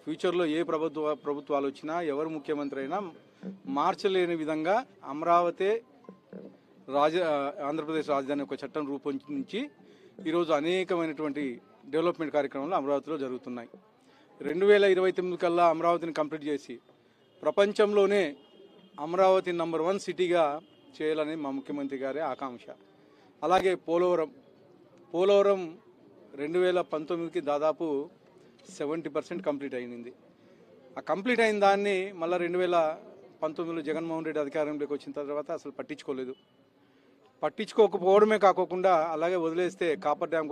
ఫ్యూచర్లో ఏ ప్రభుత్వాలు వచ్చినా ఎవరు ముఖ్యమంత్రి అయినా మార్చలేని విధంగా అమరావతి ఆంధ్రప్రదేశ్ రాజధాని ఒక చట్టం రూపొందించి ఈరోజు అనేకమైనటువంటి డెవలప్మెంట్ కార్యక్రమాలు అమరావతిలో జరుగుతున్నాయి. 2029 కల్లా అమరావతిని కంప్లీట్ చేసి ప్రపంచంలోనే అమరావతి నంబర్ 1 సిటీగా చేయాలని మా ముఖ్యమంత్రి గారి ఆకాంక్ష. అలాగే పోలవరం 2019కి దాదాపు 70% కంప్లీట్ అయింది. ఆ కంప్లీట్ అయిన దాన్ని మళ్ళీ 2019లో జగన్మోహన్ రెడ్డి అధికారంలోకి వచ్చిన తర్వాత అసలు పట్టించుకోకపోవడమే కాకుండా అలాగే వదిలేస్తే కాపర్ డ్యామ్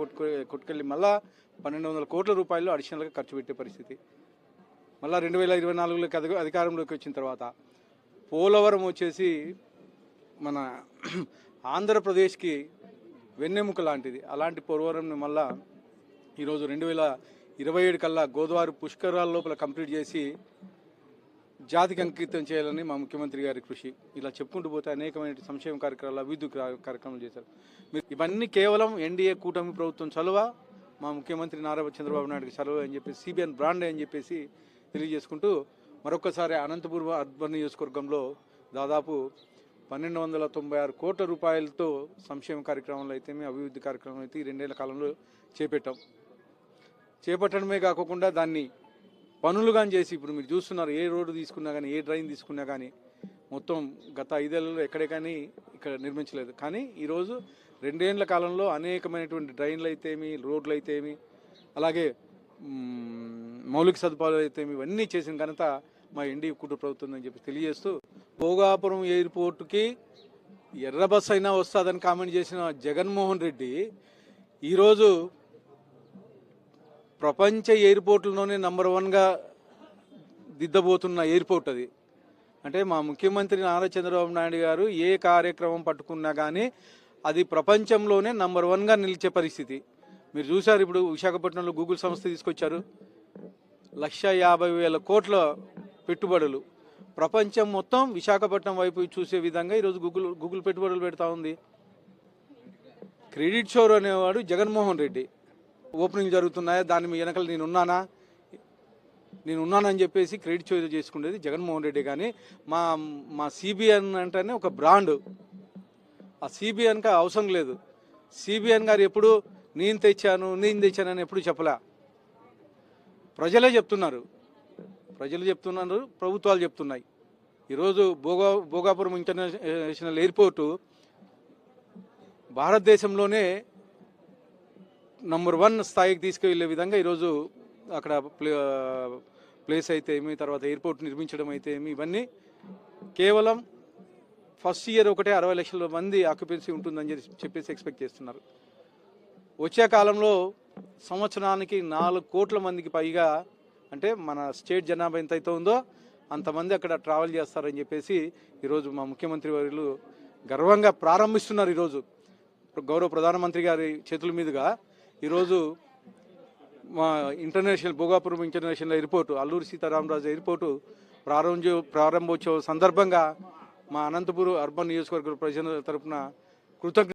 కొట్టుకెళ్ళి మళ్ళా 1200 కోట్ల రూపాయలు అడిషనల్గా ఖర్చు పెట్టే పరిస్థితి. మళ్ళీ 2024లోకి అధికారంలోకి వచ్చిన తర్వాత పోలవరం వచ్చేసి మన ఆంధ్రప్రదేశ్కి వెన్నెముక లాంటిది. అలాంటి పోలవరంని మళ్ళా ఈరోజు 2027 కల్లా గోదావరి పుష్కరాల లోపల కంప్లీట్ చేసి జాతికి అంకితం చేయాలని మా ముఖ్యమంత్రి గారి కృషి. ఇలా చెప్పుకుంటూ పోతే అనేకమైన సంక్షేమ కార్యక్రమాలు, అభివృద్ధి కార్యక్రమాలు చేశారు. ఇవన్నీ కేవలం ఎన్డీఏ కూటమి ప్రభుత్వం చలువ, మా ముఖ్యమంత్రి నారా చంద్రబాబు నాయుడుకి చలువ అని చెప్పేసి సిబిఎన్ బ్రాండ్ అని చెప్పేసి తెలియజేసుకుంటూ మరొకసారి అనంతపురం అర్బన్ నియోజకవర్గంలో దాదాపు 1296 కోట్ల రూపాయలతో సంక్షేమ కార్యక్రమాలు అయితేమి అభివృద్ధి కార్యక్రమాలు అయితే ఈ 2 ఏళ్ల కాలంలో చేపట్టడమే కాకుండా దాన్ని పనులుగా చేసి ఇప్పుడు మీరు చూస్తున్నారు, ఏ రోడ్డు తీసుకున్నా కానీ, ఏ డ్రైన్ తీసుకున్నా కానీ మొత్తం గత 5 ఏళ్లలో ఎక్కడే కానీ ఇక్కడ నిర్మించలేదు. కానీ ఈరోజు 2 ఏళ్ల కాలంలో అనేకమైనటువంటి డ్రైన్లు అయితేమి, రోడ్లు అయితేమి, అలాగే మౌలిక సదుపాయాలు అయితేమి ఇవన్నీ చేసిన ఘనత మా ఎన్డీఏ కూటమి ప్రభుత్వం అని చెప్పి తెలియజేస్తూ, భోగాపురం ఎయిర్పోర్టుకి ఎర్ర బస్ అయినా వస్తుందని కామెంట్ చేసిన జగన్మోహన్ రెడ్డి ఈరోజు ప్రపంచ ఎయిర్పోర్ట్లలోనే నంబర్ 1గా దిద్దబోతున్న ఎయిర్పోర్ట్ అది. అంటే మా ముఖ్యమంత్రి నారా చంద్రబాబు నాయుడు గారు ఏ కార్యక్రమం పట్టుకున్నా కానీ అది ప్రపంచంలోనే నంబర్ 1గా నిలిచే పరిస్థితి. మీరు చూసారు, ఇప్పుడు విశాఖపట్నంలో గూగుల్ సంస్థ తీసుకొచ్చారు, 150,000 కోట్ల పెట్టుబడులు. ప్రపంచం మొత్తం విశాఖపట్నం వైపు చూసే విధంగా ఈరోజు గూగుల్ పెట్టుబడులు పెడతా ఉంది. క్రెడిట్ షోర్ అనేవాడు జగన్మోహన్ రెడ్డి. ఓపెనింగ్ జరుగుతున్నాయా, దాని వెనకాల నేనున్నానని చెప్పేసి క్రెడిట్ షో చేసుకునేది జగన్మోహన్ రెడ్డి. కానీ మా సిబిఎన్ అంటేనే ఒక బ్రాండ్. ఆ సిబిఎన్కి అవసరం లేదు. సిబిఎన్ గారు ఎప్పుడు నేను తెచ్చానని ఎప్పుడు చెప్పలే. ప్రజలు చెప్తున్నారు, ప్రభుత్వాలు చెప్తున్నాయి. ఈరోజు భోగాపురం ఇంటర్నేషనల్ ఎయిర్పోర్టు భారతదేశంలోనే నంబర్ 1 స్థాయికి తీసుకువెళ్ళే విధంగా ఈరోజు అక్కడ ప్లేస్ అయితే ఏమి, తర్వాత ఎయిర్పోర్ట్ నిర్మించడం అయితే ఏమి, ఇవన్నీ కేవలం ఫస్ట్ ఇయర్ ఒకటే 60 లక్షల మంది ఆక్యుపెన్సీ ఉంటుందని చెప్పేసి ఎక్స్పెక్ట్ చేస్తున్నారు. వచ్చే కాలంలో సంవత్సరానికి 4 కోట్ల మందికి పైగా, అంటే మన స్టేట్ జనాభా ఎంత అయితే ఉందో అంతమంది అక్కడ ట్రావెల్ చేస్తారని చెప్పేసి ఈరోజు మా ముఖ్యమంత్రి వర్యులు గర్వంగా ప్రారంభిస్తున్నారు. ఈరోజు గౌరవ ప్రధానమంత్రి గారి చేతుల మీదుగా ఈరోజు మా Bhogapuram international airport, Alluri Sitaramaraju airport ప్రారంభోత్సవం సందర్భంగా మా అనంతపురం అర్బన్ నియోజకవర్గ ప్రజల తరఫున కృతజ్ఞత